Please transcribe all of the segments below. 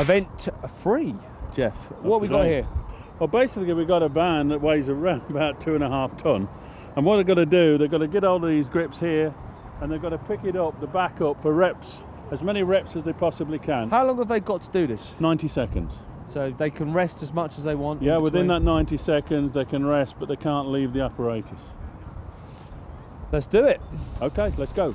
event free, Jeff. What have we got here? Well, basically we've got a band that weighs around about 2.5 ton, and what they've got to do, they've got to get hold of these grips here, and they've got to pick it up, the back up, for reps, as many reps as they possibly can. How long have they got to do this? 90 seconds. So they can rest as much as they want? Yeah, within that 90 seconds they can rest, but they can't leave the apparatus. Let's do it. Okay, let's go.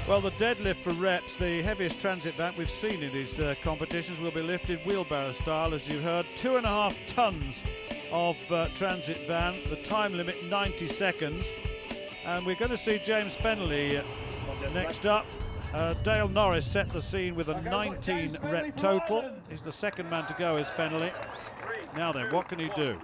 Well, the deadlift for reps, the heaviest transit band we've seen in these competitions, will be lifted wheelbarrow style, as you heard. 2.5 tons of transit band, the time limit 90 seconds. And we're going to see James Fennelly next up. Dale Norris set the scene with a 19 rep total. He's the second man to go, is Fennelly. Now then, what can he do?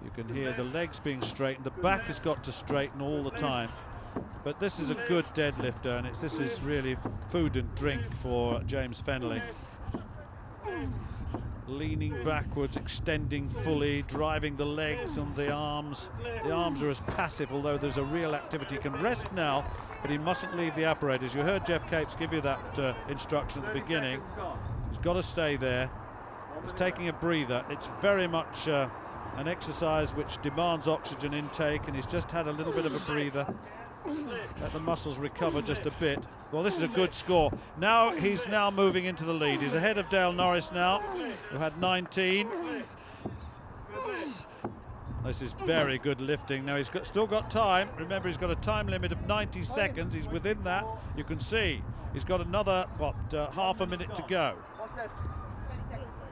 You can hear the legs being straightened, the back has got to straighten all the time. But this is a good deadlifter, and this is really food and drink for James Fennelly. Leaning backwards, extending fully, driving the legs and the arms. The arms are as passive, although there's a real activity. He can rest now, but he mustn't leave the apparatus. You heard Jeff Capes give you that instruction at the beginning. He's got to stay there. He's taking a breather. It's very much an exercise which demands oxygen intake, and he's just had a little bit of a breather. Let the muscles recover just a bit. Well, this is a good score. Now he's moving into the lead. He's ahead of Dale Norris now, who had 19. This is very good lifting. Now he's still got time. Remember, he's got a time limit of 90 seconds. He's within that. You can see he's got another, half a minute to go.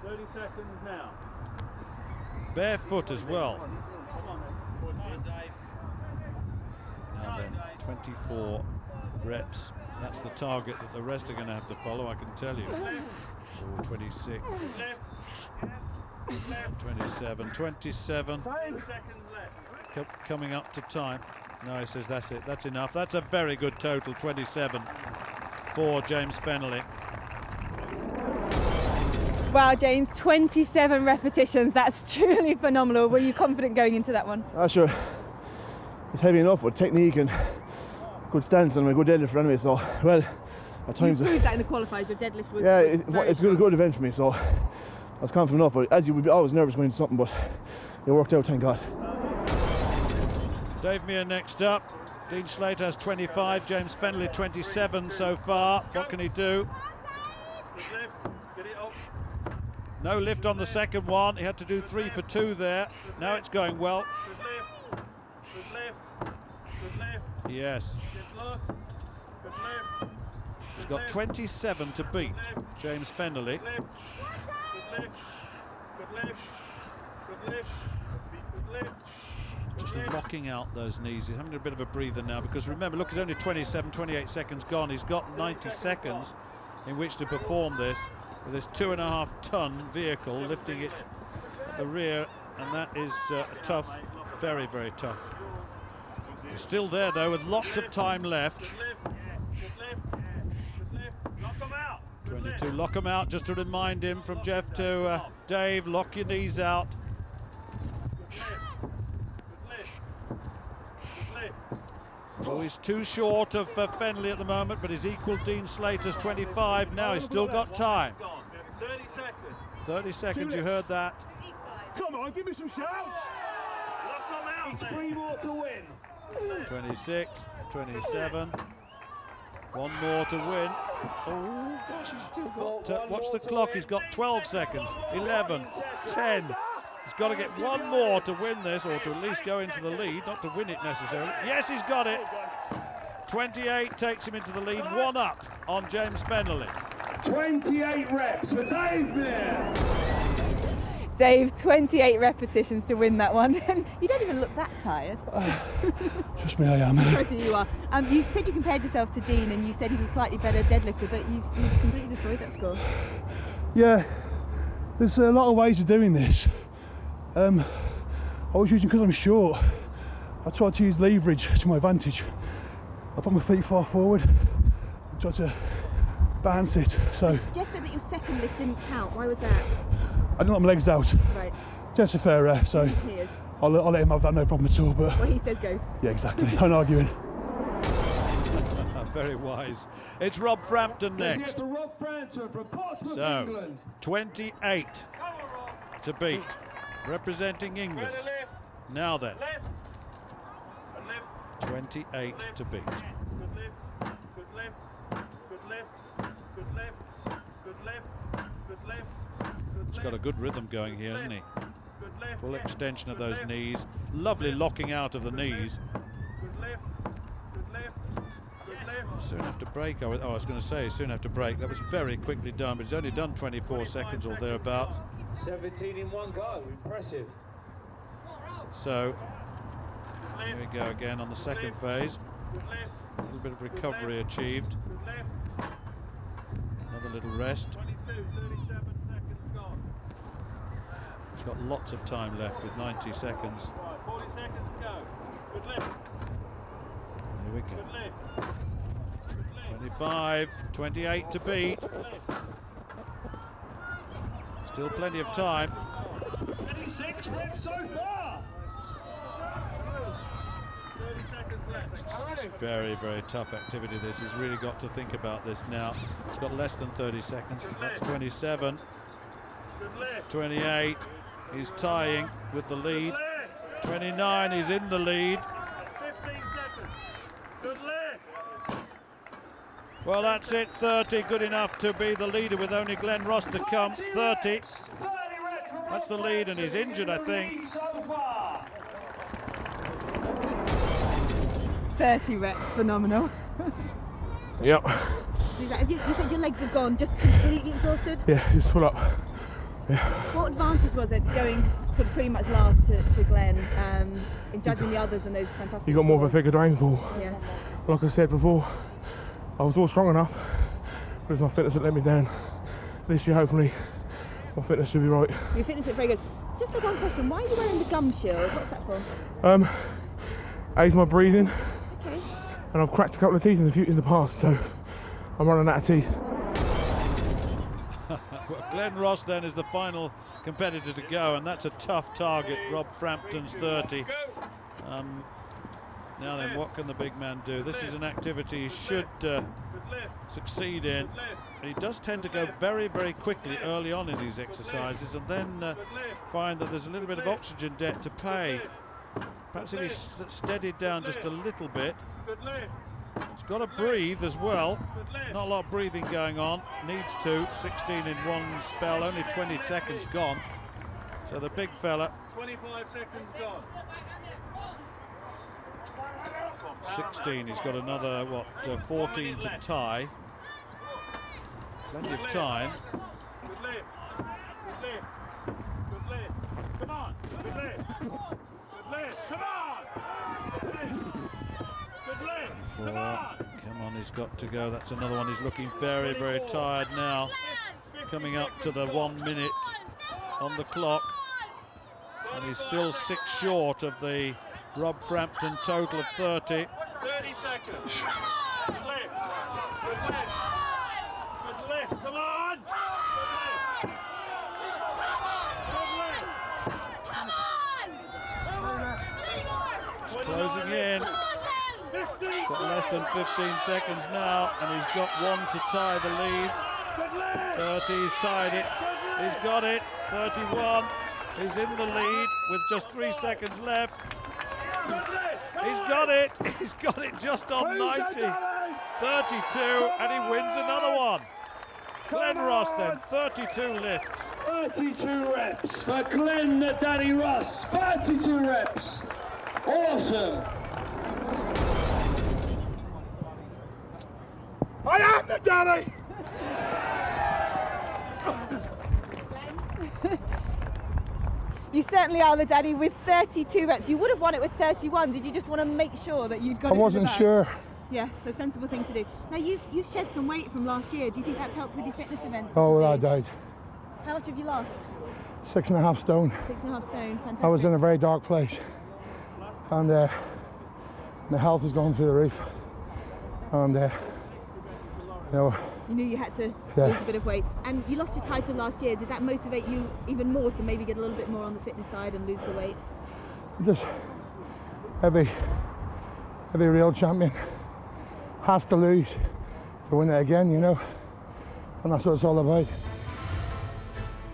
30 seconds now. Barefoot as well. Now then, 24 reps. That's the target that the rest are going to have to follow, I can tell you. 26, 27, 27. Coming up to time. No, he says that's it, that's enough. That's a very good total, 27 for James Fennelly. Wow, James, 27 repetitions. That's truly phenomenal. Were you confident going into that one? Sure. It's heavy enough, but technique and good stance and a good deadlift anyway. So, well, at times. You proved that in the qualifiers. Your deadlift was. Yeah, it's a good event for me. So, I was confident enough. But as you would be always nervous going into something, but it worked out. Thank God. Dave Mear next up. Dean Slater has 25. James Fennelly 27 so far. What can he do? No lift on the second one. He had to do 3 for 2 there. Now it's going well. Yes. He's got 27 to beat, James Fennelly. Just locking out those knees. He's having a bit of a breather now, because remember, look, it's only 27, 28 seconds gone. He's got 90 seconds in which to perform this with this 2.5 ton vehicle, lifting it at the rear, and that is tough, very, very tough. He's still there though, with lots of time left. 22, lock him out, just to remind him from Jeff to Dave, lock your knees out. Oh, he's too short of Fennelly at the moment, but he's equal Dean Slater's 25. Now he's still got time. 30 seconds. 30 seconds, you heard that. Come on, give me some shouts. It's 3 more to win. 26, 27. 1 more to win. Oh gosh, he's still got, watch the clock, he's got 12 seconds, 11, 10. He's got to get 1 more to win this, or to at least go into the lead, not to win it necessarily. Yes, he's got it. 28 takes him into the lead, 1 up on James Fennelly. 28 reps for Dave Mear. Dave, 28 repetitions to win that one. You don't even look that tired. Trust me, I am. Trust me, you are. You said you compared yourself to Dean, and you said he was a slightly better deadlifter, but you've completely destroyed that score. Yeah, there's a lot of ways of doing this. I was using, because I'm short, I tried to use leverage to my advantage. I put my feet far forward, I tried to band sit. So Jeff said that your second lift didn't count. Why was that? I didn't let my legs out. Right. Jeff's a fair ref, so I'll let him have that, no problem at all. But well, he says go. Yeah, exactly. I'm arguing. Very wise. It's Rob Frampton next. Rob Frampton from Portsmouth, So, England. 28 to beat, representing England. Now then, 28 to beat. He's got a good rhythm going here, hasn't he? Full extension of those knees. Lovely locking out of the knees. Soon have to break. I was going to say soon have to break. That was very quickly done, but he's only done 24 seconds or thereabouts. 17 in one go, impressive. So here we go again on the second phase. A little bit of recovery achieved. Another little rest. He's got lots of time left with 90 seconds. 40 seconds to go. Good lift. Here we go. Good lift. 25, 28 to beat. Still plenty of time. 26 reps so far. 30 seconds left. It's very, very tough activity this. He's really got to think about this now. He's got less than 30 seconds. That's 27. Good lift. 28. He's tying with the lead. 29. He's in the lead. 15 seconds. Good lift. Well, that's it. 30. Good enough to be the leader with only Glen Ross to come. 30. That's the lead, and he's injured, I think. 30 reps, phenomenal. Yep. You said your legs have gone just completely exhausted. Yeah, just full up. What advantage was it going sort of pretty much last to Glen in judging the others and those fantastic? You got more of a figure to aim for. Yeah. Like I said before, I was all strong enough, but it's my fitness that let me down. This year, hopefully, my fitness should be right. Your fitness is very good. Just one question, why are you wearing the gum shield? What's that for? Aids my breathing, Okay. and I've cracked a couple of teeth in the past, so I'm running out of teeth. Well, Glen Ross then is the final competitor to go, and that's a tough target. Rob Frampton's 30. Now then, what can the big man do? This is an activity he should succeed in. And he does tend to go very, very quickly early on in these exercises, and then find that there's a little bit of oxygen debt to pay. Perhaps if he's steadied down just a little bit. He's got to breathe as well. Not a lot of breathing going on. Needs to. 16 in one spell. Only 20 seconds gone. So the big fella. 25 seconds gone. 16. He's got another 14 to tie. Plenty of time. Good lift. Good lift. Good lift. Come on. Good lift. Good lift. Come on. Good lift. Good lift. Come on. Come on, he's got to go. That's another one. He's looking very, very tired now. Coming up to the 1 minute on the clock. And he's still 6 short of the Rob Frampton total of 30. 30 seconds. Good lift. Good lift. Good lift. Come on. Good lift. He's closing in. Got less than 15 seconds now, and he's got 1 to tie the lead. 30, he's tied it. He's got it. 31. He's in the lead with just 3 seconds left. He's got it. He's got it just on 90. 32, and he wins another one. Glen Ross then, 32 lifts. 32 reps for Glen Daddy Ross. 32 reps. Awesome. I am the daddy! You certainly are the daddy with 32 reps. You would have won it with 31. Did you just want to make sure that you'd got it? I wasn't sure. Yeah, so sensible thing to do. Now you've shed some weight from last year. Do you think that's helped with your fitness events? Oh, well, I died. How much have you lost? 6.5 stone. 6.5 stone, fantastic. I was in a very dark place, and my health has gone through the roof, and you knew you had to lose a bit of weight, and you lost your title last year. Did that motivate you even more to maybe get a little bit more on the fitness side and lose the weight? Just every real champion has to lose to win it again, you know, and that's what it's all about.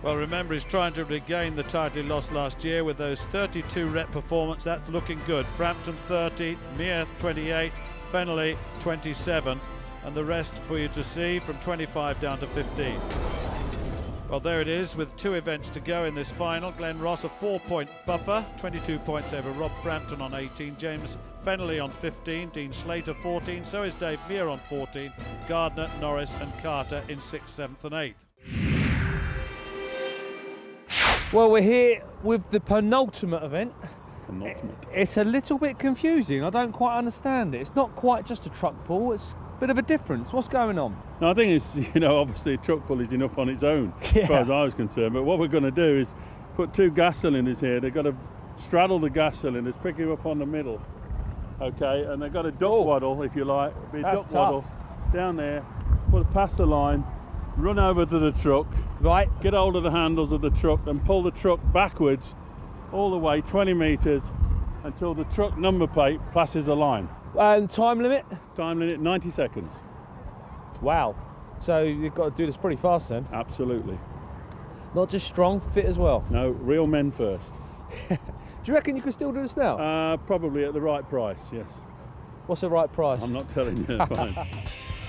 Well, remember, he's trying to regain the title he lost last year with those 32 rep performance. That's looking good. Frampton 30, Mere 28, Fennelly 27, and the rest for you to see from 25 down to 15. Well, there it is with 2 events to go in this final. Glen Ross a 4-point buffer, 22 points over Rob Frampton on 18, James Fennelly on 15, Dean Slater 14, so is Dave Mere on 14, Gardner, Norris and Carter in 6th, 7th and 8th. Well, we're here with the penultimate event. Penultimate. It's a little bit confusing. I don't quite understand it. It's not quite just a truck pull. It's a bit of a difference. What's going on? No, I think it's, you know, obviously a truck pull is enough on its own, Yeah. as far as I was concerned. But what we're going to do is put 2 gas cylinders here. They've got to straddle the gas cylinders, pick him up on the middle, okay? And they've got a duck waddle, if you like, be a That's duck tough. waddle down there, put it past the line, run over to the truck, Right. get hold of the handles of the truck and pull the truck backwards all the way 20 metres until the truck number plate passes the line. And time limit? Time limit 90 seconds. Wow. So you've got to do this pretty fast then. Absolutely. Not just strong, fit as well. No, real men first. Do you reckon you could still do this now? Probably at the right price, yes. What's the right price? I'm not telling you. Fine.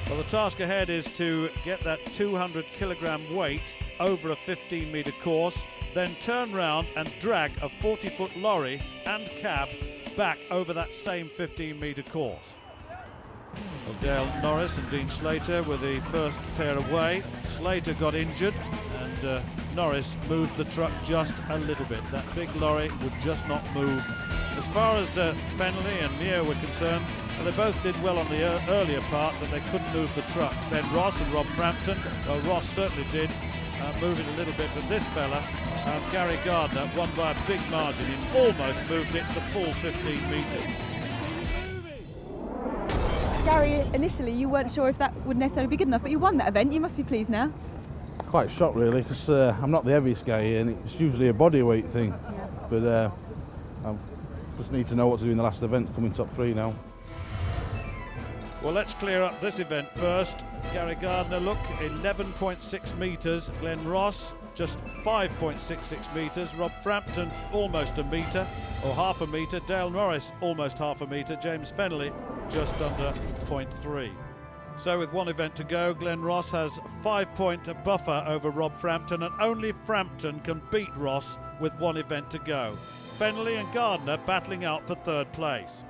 Well, the task ahead is to get that 200 kilogram weight over a 15-metre course, then turn round and drag a 40-foot lorry and cab back over that same 15-metre course. Well, Dale Norris and Dean Slater were the first pair away. Slater got injured and Norris moved the truck just a little bit. That big lorry would just not move. As far as Fennelly and Mere were concerned, well, they both did well on the earlier part, but they couldn't move the truck. Then Ross and Rob Frampton, well, Ross certainly did move it a little bit, but this fella, Gary Gardner, won by a big margin. He almost moved it the full 15 metres. Gary, initially you weren't sure if that would necessarily be good enough, but you won that event. You must be pleased now. Quite shocked really, because I'm not the heaviest guy here and it's usually a bodyweight thing, but I just need to know what to do in the last event, coming top 3 now. Well, let's clear up this event first. Gary Gardner, look, 11.6 metres. Glen Ross, just 5.66 metres. Rob Frampton, almost a metre, or half a metre. Dale Norris, almost half a metre. James Fennelly, just under 0.3. So with one event to go, Glen Ross has a 5-point buffer over Rob Frampton, and only Frampton can beat Ross with one event to go. Fennelly and Gardner battling out for 3rd place.